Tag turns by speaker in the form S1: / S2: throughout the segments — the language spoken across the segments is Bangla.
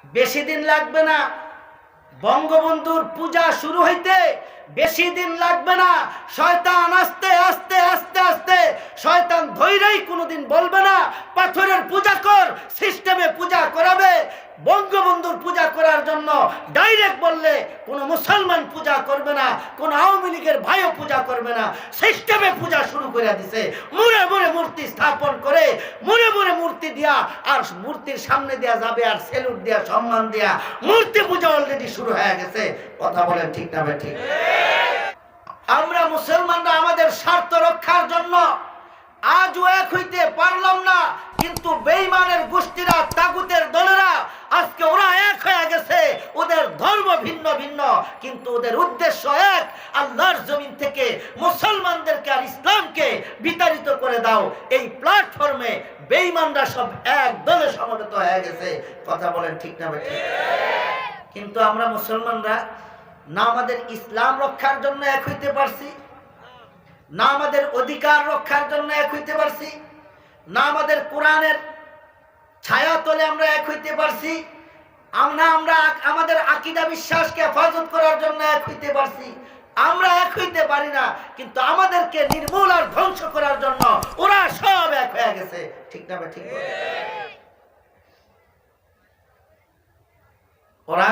S1: বেশি দিন লাগবে না বঙ্গবন্ধুর পূজা শুরু হইতে, বেশি দিন লাগবে না। শয়তান আস্তে আস্তে আস্তে আস্তে শয়তান ধৈর্যই কোনোদিন বলবে না পাথরের পূজা কর, সিস্টেমে পূজা করাবে। বঙ্গবন্ধুর পূজা করার জন্য ডাইরেক্ট বললে কোনো মুসলমান পূজা করবে না, কোনো আওয়ামী লীগের ভাইও পূজা করবে না। সিস্টেমে পূজা শুরু করে দিছে, মুড়ে মুড়ে মূর্তি স্থাপন করে, মুড়ে মুড়ে মূর্তি দিয়া, আর মূর্তির সামনে দেয়া যাবে আর সেলুট দেয়া, সম্মান দেয়া, মূর্তি পূজা অলরেডি শুরু হয়ে গেছে। কথা বলেন ঠিক না ঠিক? আমরা মুসলমানরা আমাদের স্বার্থ রক্ষার জন্য আজও এক হইতে পারলাম না, কিন্তু বেঈমানের গোষ্ঠীরা, তাগুতের দলেরা আজকে ওরা এক হয়ে গেছে। ওদের ধর্ম ভিন্ন ভিন্ন, কিন্তু ওদের উদ্দেশ্য এক, আল্লাহর জমিন থেকে মুসলমানদেরকে আর ইসলামকে বিতাড়িত করে দাও। এই প্ল্যাটফর্মে বেঈমানরা সব এক দলে সমবেত হয়ে গেছে। কথা বলেন ঠিক না ঠিক? কিন্তু আমরা মুসলমানরা না আমাদের ইসলাম রক্ষার জন্য এক হইতে পারছি, না আমাদের অধিকার রক্ষার জন্য এক হইতে পারছি, না আমাদের কোরআনের ছায়া তলে আমরা এক হইতে পারছি, আমরা আমাদের আকীদা বিশ্বাসকে হেফাজত করার জন্য এক হইতে পারছি। আমরা এক হইতে পারি না, কিন্তু আমাদেরকে নির্মূল আর ধ্বংস করার জন্য ওরা সব এক হয়ে গেছে। ঠিক না ঠিক? ওরা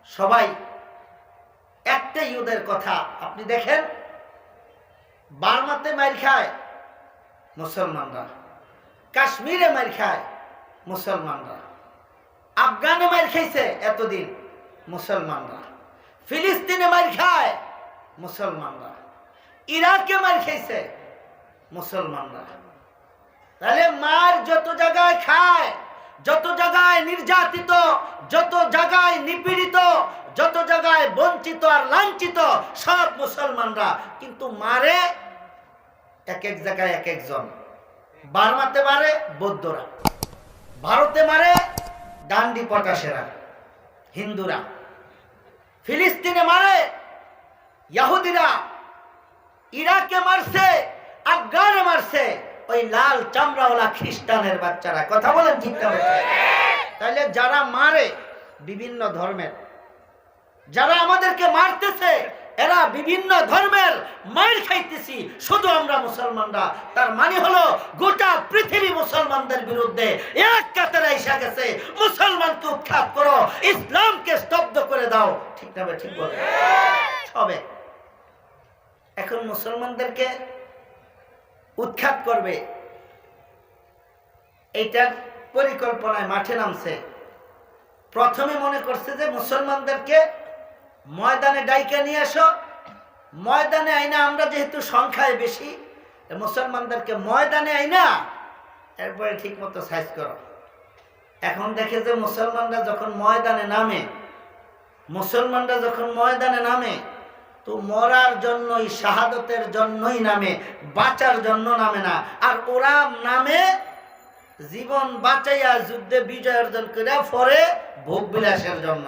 S1: সবাই একটাই ওদের কথা। আপনি দেখেন, বার্মাতে মার খায় মুসলমানরা, কাশ্মীরে মার খায় মুসলমানরা, আফগানে মার খাইছে এতদিন মুসলমানরা, ফিলিস্তিনে মার খায় মুসলমানরা, ইরাকে মার খাইছে মুসলমানরা। তাহলে মার যত জায়গায় খায়, যত জায়গায় নির্যাতিত, যত জায়গায় নিপীড়িত, যত জায়গায় বঞ্চিত আর লাঞ্ছিত, সব মুসলমানরা। কিন্তু মারে এক এক জায়গায় এক একজন। বার্মাতে মারে বৌদ্ধরা, ভারতে মারে ডান্ডি পটাশেরা, হিন্দুরা, ফিলিস্তিনে মারে ইহুদিরা, ইরাকে মারছে, আফগানে মারছে ওই লাল চামড়াওয়ালা খ্রিস্টানের বাচ্চারা। কথা বলেন ঠিক না? তাহলে যারা মারে বিভিন্ন ধর্মের, যারা আমাদেরকে মারতেছে, এরা বিভিন্ন ধর্মের মার খাইতেছি শুধু আমরা মুসলমানরা। তার মানে হলো গোটা পৃথিবী মুসলমানদের বিরুদ্ধে এক কাতারে এসে গেছে। মুসলমানকে উৎখাত করো, ইসলামকে স্তব্ধ করে দাও। ঠিক না ঠিক বলে হবে। এখন মুসলমানদেরকে উৎখাত করবে, এইটার পরিকল্পনায় মাঠে নামছে। প্রথমে মনে করছে যে মুসলমানদেরকে ময়দানে ডাইকা নিয়ে আসো, ময়দানে আইনা আমরা যেহেতু সংখ্যায় বেশি, মুসলমানদেরকে ময়দানে আইনা এরপরে ঠিক মতো সাইজ করো। এখন দেখে যে মুসলমানরা যখন ময়দানে নামে, মুসলমানরা যখন ময়দানে নামে তো মরার জন্যই, শাহাদতের জন্যই নামে, বাঁচার জন্য নামে না। আর ওরা নামে জীবন বাঁচাইয়া যুদ্ধে বিজয় অর্জন করে পরে ভোগ বিলাসের জন্য।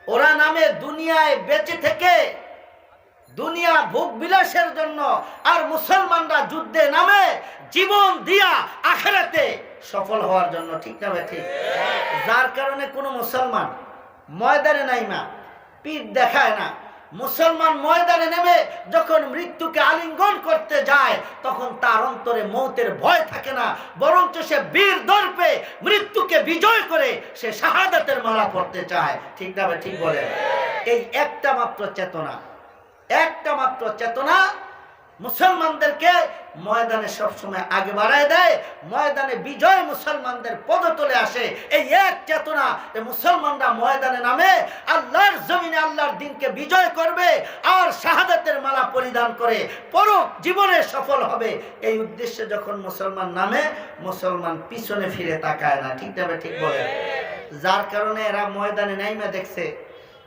S1: ওরা নামে দুনিয়ায় বেঁচে থেকে দুনিয়া ভোগ বিলাসের জন্য, আর মুসলমানরা যুদ্ধে নামে জীবন দিয়া আখিরাতে সফল হওয়ার জন্য। ঠিক না ঠিক? যার কারণে কোনো মুসলমান ময়দানে নাইমা পিঠ দেখায় না। মুসলমান ময়দানে নেমে যখন মৃত্যুকে আলিঙ্গন করতে যায়, তখন তার অন্তরে মৌতের ভয় থাকে না, বরঞ্চ সে বীর দর্পে মৃত্যুকে বিজয় করে সে শাহাদাতের মালা পড়তে চায়। ঠিক না ঠিক বলে? এই একটা মাত্র চেতনা, একটা মাত্র চেতনা মুসলমানদেরকে ময়দানে সবসময় আগে বাড়ায় দেয়। ময়দানে বিজয় মুসলমানদের পদতলে আসে। এই এক চেতনা, মুসলমানরা ময়দানে নামে আল্লাহর জমিনে আল্লাহর দ্বীনকে বিজয় করবে আর শাহাদাতের মালা পরিধান করে পর জীবনে সফল হবে। এই উদ্দেশ্যে যখন মুসলমান নামে, মুসলমান পিছনে ফিরে তাকায় না। ঠিক না ঠিক বলে? যার কারণে এরা ময়দানে নাইমা দেখছে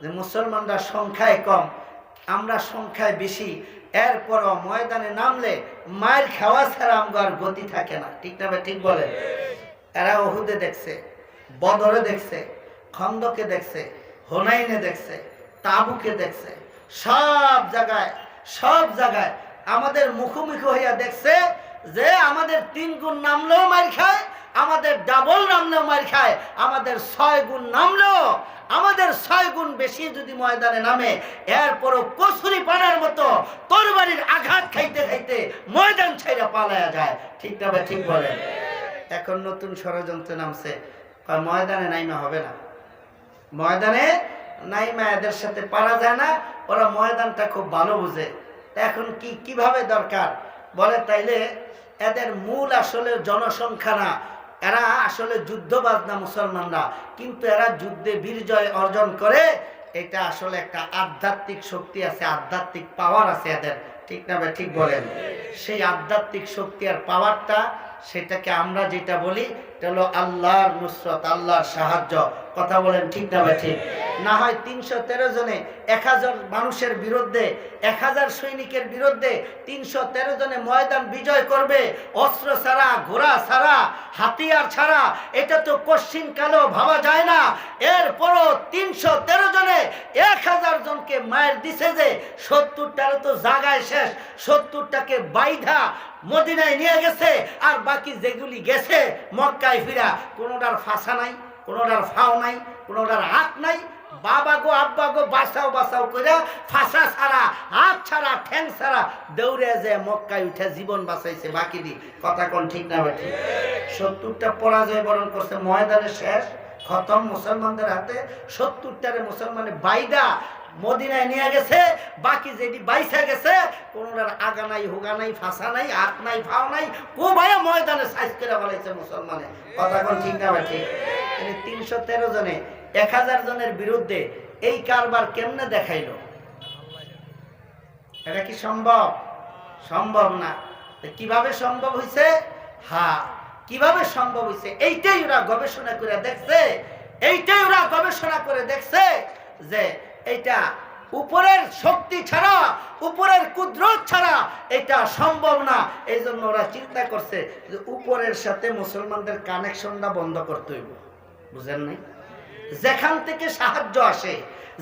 S1: যে মুসলমানরা সংখ্যায় কম, আমরা সংখ্যায় বেশি, এরপরও ময়দানে নামলে মায়ের খাওয়া ছাড়া আমার গতি থাকে না। ঠিক না ঠিক বলে? এরা উহুদে দেখছে, বদরে দেখছে, খন্দকে দেখছে, হুনাইনে দেখছে, তাবুকে দেখছে, সব জায়গায় আমাদের মুখোমুখি হইয়া দেখছে যে আমাদের 3 গুণ নামলেও মার খায়, আমাদের ডাবল নামলেও মার খায়, আমাদের 6 গুণ নামলেও, আমাদের 6 গুণ বেশি যদি ময়দানে নামে, এরপরও কসুরি পানার মতো তরবারির আঘাত খাইতে খাইতে ময়দান ছাইরা পালায়া যায়। ঠিক না ভাই? ঠিক বলেন। এখন নতুন ষড়যন্ত্র নামছে, ময়দানে নাইমা হবে না, ময়দানে নাইমা এদের সাথে পারা যায় না, ওরা ময়দানটা খুব ভালো বুঝে। এখন কিভাবে দরকার বলে, তাইলে এদের মূল আসলে জনসংখ্যা না, এরা আসলে যুদ্ধবাজ না মুসলমানরা, কিন্তু এরা যুদ্ধে বিজয় অর্জন করে, এটা আসলে একটা আধ্যাত্মিক শক্তি আছে, আধ্যাত্মিক পাওয়ার আছে এদের। ঠিক না ভাই? ঠিক বলেন। সেই আধ্যাত্মিক শক্তি আর পাওয়ারটা, সেটাকে আমরা যেটা বলি এটা হলো আল্লাহর নুসরত, আল্লাহর সাহায্য। কথা বলেন ঠিক না ভাই? ঠিক। না হয় 313 জনে 1000 মানুষের বিরুদ্ধে, 1000 সৈনিকের বিরুদ্ধে 313 জনে ময়দান বিজয় করবে, অস্ত্র ছাড়া, ঘোড়া ছাড়া, হাতিয়ার ছাড়া, এটা তো কোশ্চিন কালেও ভাবা যায় না। এরপরও 313 জনে 1000 জনকে মায়ের দিছে যে 70টারও তো জায়গায় শেষ, 70টাকে বাইধা মদিনায় নিয়ে গেছে, আর বাকি যেগুলি গেছে মক্কায় ফিরা, কোনোটার ফাঁসা নাই, কোনোটার ফাও নাই, কোনোটার হাত নাই। বাবা গো আব্বা গো বাঁচাও বাঁচাও করে ফাঁসা ছাড়া, হাত ছাড়া, ঠ্যাং ছাড়া দৌড়ে যে মক্কায় উঠে জীবন বাঁচাইছে বাকি দি। কথা কোন ঠিক না ভাই? 70টা পরাজয় বরণ করছে, ময়দানে শেষ, খতম মুসলমানদের হাতে। 70টারে মুসলমানে বাইদা মদিনায় নিয়ে গেছে, বাকি যেটি বাইসা গেছে কোনোটার আগা নাই, হুগা নাই, ফাঁসা নাই, হাত নাই, ফাও নাই, কোবায়া ময়দানে সাইজ করে বলাইছে মুসলমানে। কথা কোন ঠিক না ভাই? ঠিক। 313 জনে 1000 জনের বিরুদ্ধে এই কারবার কেমনে দেখাইলো? এটা কি সম্ভব? সম্ভব না। কিভাবে সম্ভব হইছে? হ্যাঁ, কিভাবে সম্ভব হইছে এইটাই ওরা গবেষণা করে দেখছে, এইটাই ওরা গবেষণা করে দেখছে যে এটা উপরের শক্তি ছাড়া, উপরের কুদরত ছাড়া এটা সম্ভব না। এই জন্য ওরা চিন্তা করছে যে উপরের সাথে মুসলমানদের কানেকশনটা বন্ধ করতে হইব। বুঝেন নাই? যেখান থেকে সাহায্য আসে,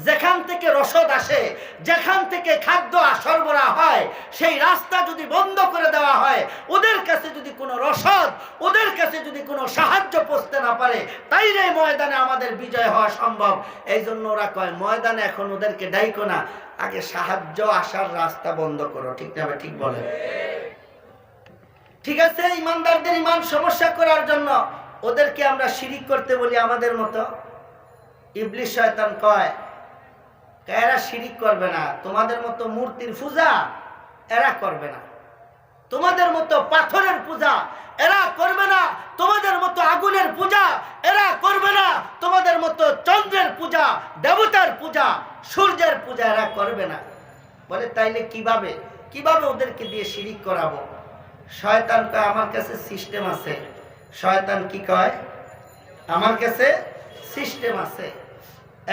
S1: যেখান থেকে রসদ আসে, যেখান থেকে খাদ্য সরবরাহ হয়, সেই রাস্তা যদি বন্ধ করে দেওয়া হয়, ওদের কাছে যদি কোনো রসদ, ওদের কাছে যদি কোনো সাহায্য পৌঁছতে না পারে, তাইলে ময়দানে আমাদের বিজয় হওয়া সম্ভব। এই জন্য ওরা কয় ময়দানে এখন ওদেরকে ডাইকো না, আগে সাহায্য আসার রাস্তা বন্ধ করো। ঠিক না? ঠিক বলে। ঠিক আছে, ইমানদারদের ইমান সমস্যা করার জন্য ওদেরকে আমরা শিরিক করতে বলি আমাদের মতো। ইবলিস শয়তান কয় এরা শিরিক করবে না, তোমাদের মতো মূর্তির পূজা এরা করবে না, তোমাদের মতো পাথরের পূজা এরা করবে না, তোমাদের মতো আগুনের পূজা এরা করবে না, তোমাদের মতো চন্দ্রের পূজা, দেবতার পূজা, সূর্যের পূজা এরা করবে না। বলে তাইলে কিভাবে কিভাবে ওদেরকে দিয়ে শিরিক করাবো? শয়তান কয় আমার কাছে সিস্টেম আছে। শয়তান কি কয়? আমার কাছে সিস্টেম আছে।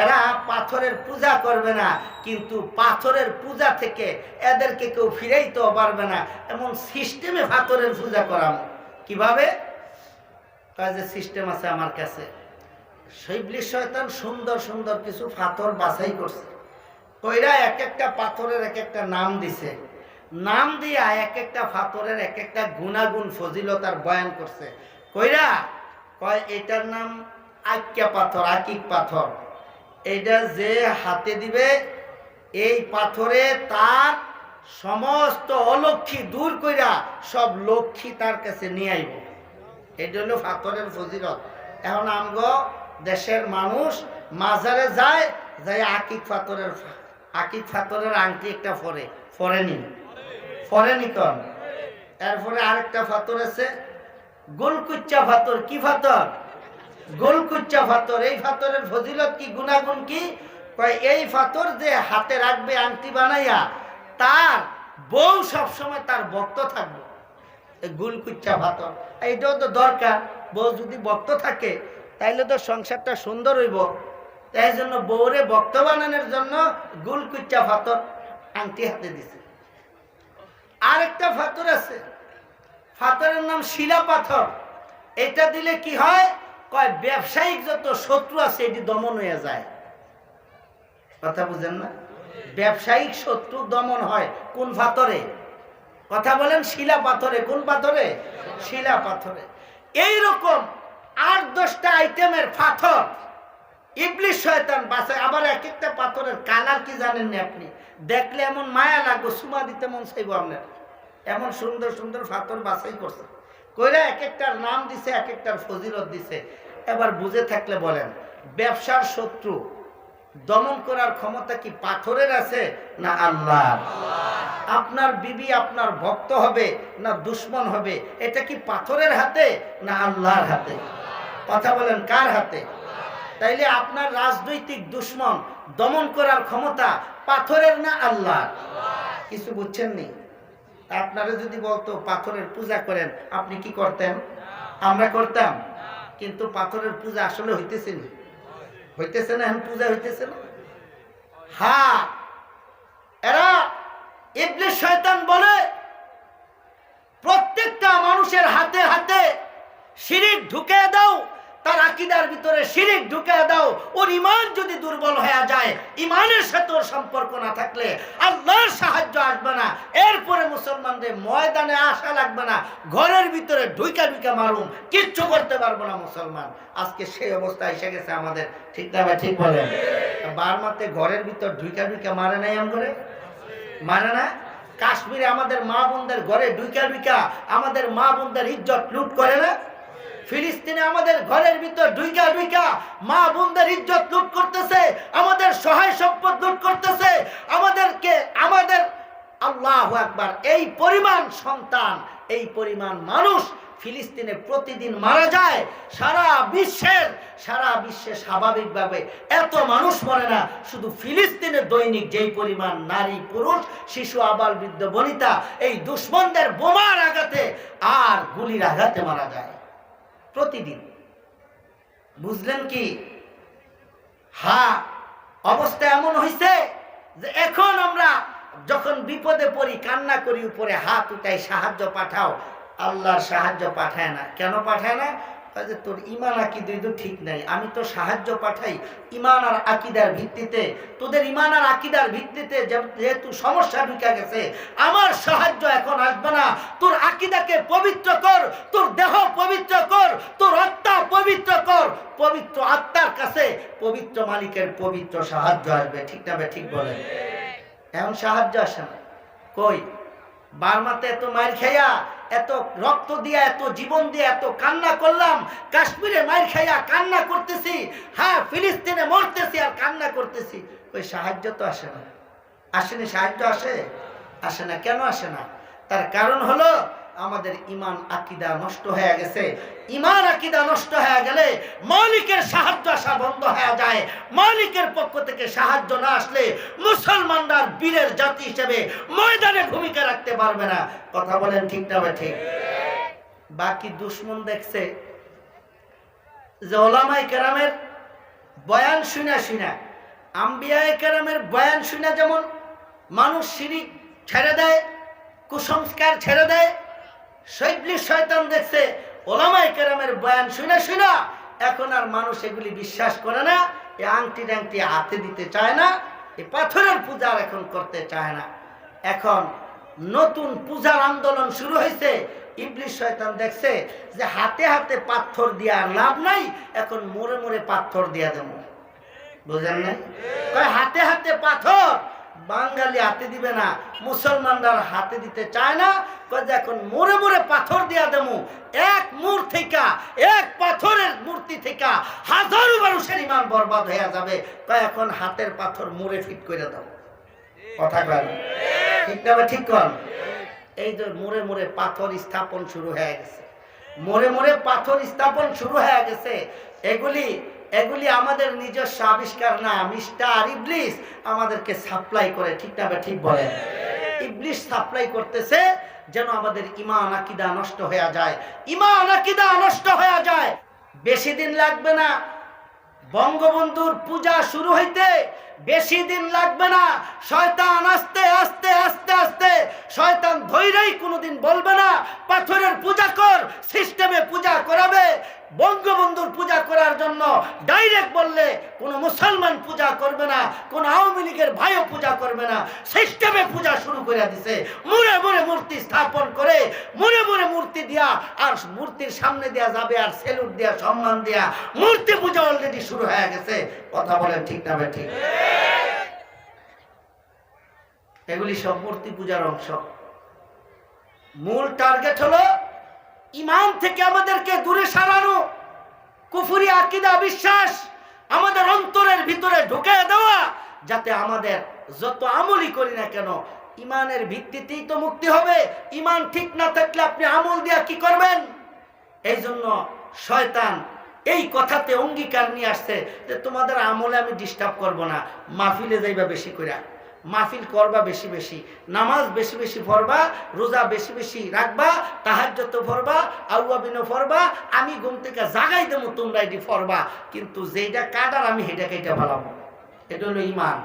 S1: এরা পাথরের পূজা করবে না, কিন্তু পাথরের পূজা থেকে এদেরকে কেউ ফিরাইতেও পারবে না, এমন সিস্টেমে পাথরের পূজা করাম। কিভাবে? কাজে সিস্টেম আছে আমার কাছে। ইবলিস শয়তান সুন্দর সুন্দর কিছু পাথর বাছাই করছে, কইরা এক একটা পাথরের এক একটা নাম দিছে, নাম দিয়া এক একটা পাথরের এক একটা গুণাগুণ ফজিলতার বয়ান করছে। কইরা কয় এটার নাম আকিকা পাথর, আকিক পাথর। এটা যে হাতে দিবে এই পাথরে তার সমস্ত অলক্ষী দূর কইরা সব লক্ষ্মী তার কাছে নিয়ে আইব। এটা হলো পাথরের ফজিলত। এখন আমগো দেশের মানুষ মাজারে যায়, যাই আকিক পাথরের আংটি একটা ফরেনি কন। এরপরে আরেকটা পাথর আছে গোলকুচ্চা পাথর। কি পাথর? গোলকুচ্চা পাথর। এই পাথরের ফজিলত কি, গুণাগুণ কি? কয় এই পাথর যে হাতে রাখবে আংটি বানাইয়া, তার বউ সবসময় তার ভক্ত থাকবে। গোলকুচ্চা পাথর এইটাও তো দরকার। বউ যদি ভক্ত থাকে তাইলে তো সংসারটা সুন্দর হইব। তাই জন্য বউরে ভক্ত বানানোর জন্য গোলকুচ্চা পাথর আংটি হাতে দিছে। আরেকটা পাথর আছে, পাথরের নাম শিলা পাথর। এটা দিলে কি হয়? কয় ব্যবসায়িক যত শত্রু আছে এটি দমন হয়ে যায়। কথা বুঝেন না? ব্যবসায়িক শত্রু দমন হয় কোন পাথরে? কথা বলেন শিলা পাথরে। কোন পাথরে? শিলা পাথরে। এইরকম 8-10টা আইটেমের পাথর ইবলিস শয়তান বাছাই। আবার এক একটা পাথরের কালার কি জানেন না আপনি? দেখলে এমন মায়া লাগবে, সুমা দিতে মন চাইব আপনার। এমন সুন্দর সুন্দর পাথর বাছাই করছে, কইরা এক একটার নাম দিছে, এক একটার ফজিলত দিছে। এবার বুঝে থাকলে বলেন, ব্যবসার শত্রু দমন করার ক্ষমতা কি পাথরের আছে না আল্লাহর? আপনার বিবি আপনার ভক্ত হবে না দুশ্মন হবে, এটা কি পাথরের হাতে না আল্লাহর হাতে? কথা বলেন, কার হাতে? তাইলে আপনার রাজনৈতিক দুশ্মন দমন করার ক্ষমতা পাথরের না আল্লাহর? কিছু বুঝছেন নি? আপনারা যদি বলতো পাথরের পূজা করেন, আপনি কি করতেন? আমরা করতাম। কিন্তু পাথরের পূজা আসলে হইতেছে না, হইতেছে না, এখন পূজা হইতেছে না। হ্যাঁ, এরা ইবলিস শয়তান বলে প্রত্যেকটা মানুষের হাতে হাতে শিরিক ঢুকে দাও, তার আকীদার ভিতরে শিরিক ঢুকে দাও। ওর ঈমান যদি দুর্বল হয়ে যায়, ঈমানের সাথে ওর সম্পর্ক না থাকলে আল্লাহর সাহায্য আসবে না। এরপরে মুসলমানদের ময়দানে আসা লাগবে না, ঘরের ভিতরে ঢুইকা ঢুইকা মারুম, কিচ্ছু করতে পারবো না মুসলমান। আজকে সেই অবস্থা এসে গেছে আমাদের, ঠিক না ভাই? ঠিক বলেন। বারমাতে ঘরের ভিতর ঢুইকা ঢুইকা মারে নাই আমরে? মারে না? কাশ্মীরে আমাদের মা বোনদের ঘরে ঢুইকা ঢুইকা আমাদের মা বোনদের ইজ্জত লুট করে না? ফিলিস্তিনে আমাদের ঘরের ভিতর ঢুইকা ঢুইকা মা বোনদের ইজ্জত লুট করতেছে, আমাদের সহায় সম্পদ লুট করতেছে, আমাদের আল্লাহু আকবার, এই পরিমাণ সন্তান, এই পরিমাণ মানুষ ফিলিস্তিনে প্রতিদিন মারা যায়। সারা বিশ্বে স্বাভাবিকভাবে এত মানুষ মরে না, শুধু ফিলিস্তিনে দৈনিক যেই পরিমাণ নারী পুরুষ শিশু আবাল বৃদ্ধ বনিতা এই দুশমনদের বোমার আঘাতে আর গুলির আঘাতে মারা যায় প্রতিদিন। বুঝলেন কি? হ্যাঁ, অবস্থা এমন হয়েছে যে এখন আমরা যখন বিপদে পড়ি কান্না করি, উপরে হাত উঠাই, সাহায্য পাঠাও। আল্লাহর সাহায্য পাঠায় না। কেন পাঠায় না? যে তোর ঈমান আকীদা ঠিক নাই। আমি তো সাহায্য পাঠাই ঈমান আর আকীদার ভিত্তিতে। তোদের ঈমান আর আকীদার ভিত্তিতে যেহেতু সমস্যা ঢুকে গেছে, আমার সাহায্য এখন আসবে না। তোর আকীদাকে পবিত্র কর, তোর দেহ পবিত্র কর, তোর আত্মা পবিত্র কর। পবিত্র আত্মার কাছে পবিত্র মালিকের পবিত্র সাহায্য আসবে। ঠিক না? ঠিক বলেন। এমন সাহায্য আসে না। কই? বার্মাতে এত মার খাইয়া, এত রক্ত দিয়া, এত জীবন দিয়ে এত কান্না করলাম, কাশ্মীরে মার খাইয়া কান্না করতেছি, হ্যাঁ ফিলিস্তিনে মরতেছি আর কান্না করতেছি, ওই সাহায্য তো আসে না। আসেনি? সাহায্য আসে না। কেন আসে না? তার কারণ হলো আমাদের ঈমান আকীদা নষ্ট হয়ে গেছে। ঈমান আকীদা নষ্ট হয়ে গেলে মালিকের সাহায্য আসা বন্ধ হয়ে যায়। মালিকের পক্ষ থেকে সাহায্য না আসলে মুসলমানরা বীরের জাতি হিসেবে ময়দানে ভূমিকা রাখতে পারবে না। কথা বলেন, ঠিক না? ঠিক। বাকি দুশমন দেখছে যে ওলামায়ে কেরামের বয়ান শুনা, আম্বিয়ায়ে কেরামের বয়ান শুনা যেমন মানুষ শিরিক ছেড়ে দেয়, কুসংস্কার ছেড়ে দেয়, ইবলিস শয়তান দেখছে ওলামায়ে কেরামের বয়ান শুনা এখন আর মানুষ এগুলি বিশ্বাস করে না। এই আংটি টাংটি হাতে দিতে চায় না, এই পাথরের পূজা এখন করতে চায় না। এখন নতুন পূজার আন্দোলন শুরু হয়েছে। ইবলিস শয়তান দেখছে যে হাতে হাতে পাথর দিয়া লাভ নাই, এখন মোড়ে মোড়ে পাথর দিয়া দেব। বুঝেন না? হাতে হাতে পাথর বাঙালি হাতে দিবে না, মুসলমানরা হতে দিতে চায় না। এখন মোড়ে মোড়ে পাথর দিয়া দেবো। এক এক পাথরের মূর্তি থেকে হাজারো মানুষের ঈমান বরবাদ হয়ে যাবে। এখন হাতের পাথর মোড়ে ফিট করে দাও। কথা বলেন, ঠিক না? ঠিক কর। এই যে মোড়ে মোড়ে পাথর স্থাপন শুরু হয়ে গেছে, মোড়ে মোড়ে পাথর স্থাপন শুরু হয়ে গেছে। এগুলি আমাদের নিজস্ব আবিষ্কার না, মিস্টার ইবলিস আমাদেরকে সাপ্লাই করে। ঠিক না? ঠিক বলেন। ইবলিস সাপ্লাই করতেছে যেন আমাদের ঈমান আকীদা নষ্ট হয়ে যায়। ঈমান আকীদা নষ্ট হয়ে যায়। বেশি দিন লাগবে না বঙ্গবন্ধুর পূজা শুরু হইতে, বেশি দিন লাগবে না, শয়তান আস্তে আস্তে আস্তে আস্তে শয়তান ধৈর্যই কোনোদিন বলবে না পাথরের পূজা কর, সিস্টেমে পূজা করাবে। বঙ্গবন্ধুর পূজা করার জন্য ডাইরেক্ট বললে কোনো মুসলমান পূজা করবে না, কোনো আওয়ামী লীগের ভাইও পূজা করবে না, সিস্টেমে পূজা শুরু করে দিছে। মুড়ে মুড়ে মূর্তি স্থাপন করে মুড়ে মুড়ে মূর্তি দিয়া আর মূর্তির সামনে দেয়া যাবে আর সেলুট দেয়া সম্মান দেয়া মূর্তি পূজা অলরেডি শুরু হয়ে গেছে। কথা বলেন ঠিক না ঠিক? এগুলি সব মূর্তি পূজার অংশ। মূল টার্গেট হলো ইমান থেকে আমাদেরকে দূরে সরানো, কুফরি আকীদা বিশ্বাস আমাদের অন্তরের ভিতরে ঢুকে দেওয়া, যাতে আমাদের যত আমলই করি না কেন ইমানের ভিত্তিতেই তো মুক্তি হবে। ইমান ঠিক না থাকলে আপনি আমল দিয়া কি করবেন? এই জন্য শয়তান এই কথাতে অঙ্গীকার নিয়ে আসছে যে তোমাদের আমলে আমি ডিস্টার্ব করব না, মাহফিলে যাইবা বেশি করে, মাহফিল করবা বেশি বেশি, নামাজ বেশি বেশি পড়বা, রোজা বেশি বেশি রাখবা, তাহাজ্জুদ পড়বা, আউয়াবিনও পড়বা, আমি ঘুম থেকে জাগাই দেবো, তোমরা এটি পড়বা, কিন্তু যেইটা কাটার আমি সেটা কেটে ফেলাবো। এটা হলো ইমান।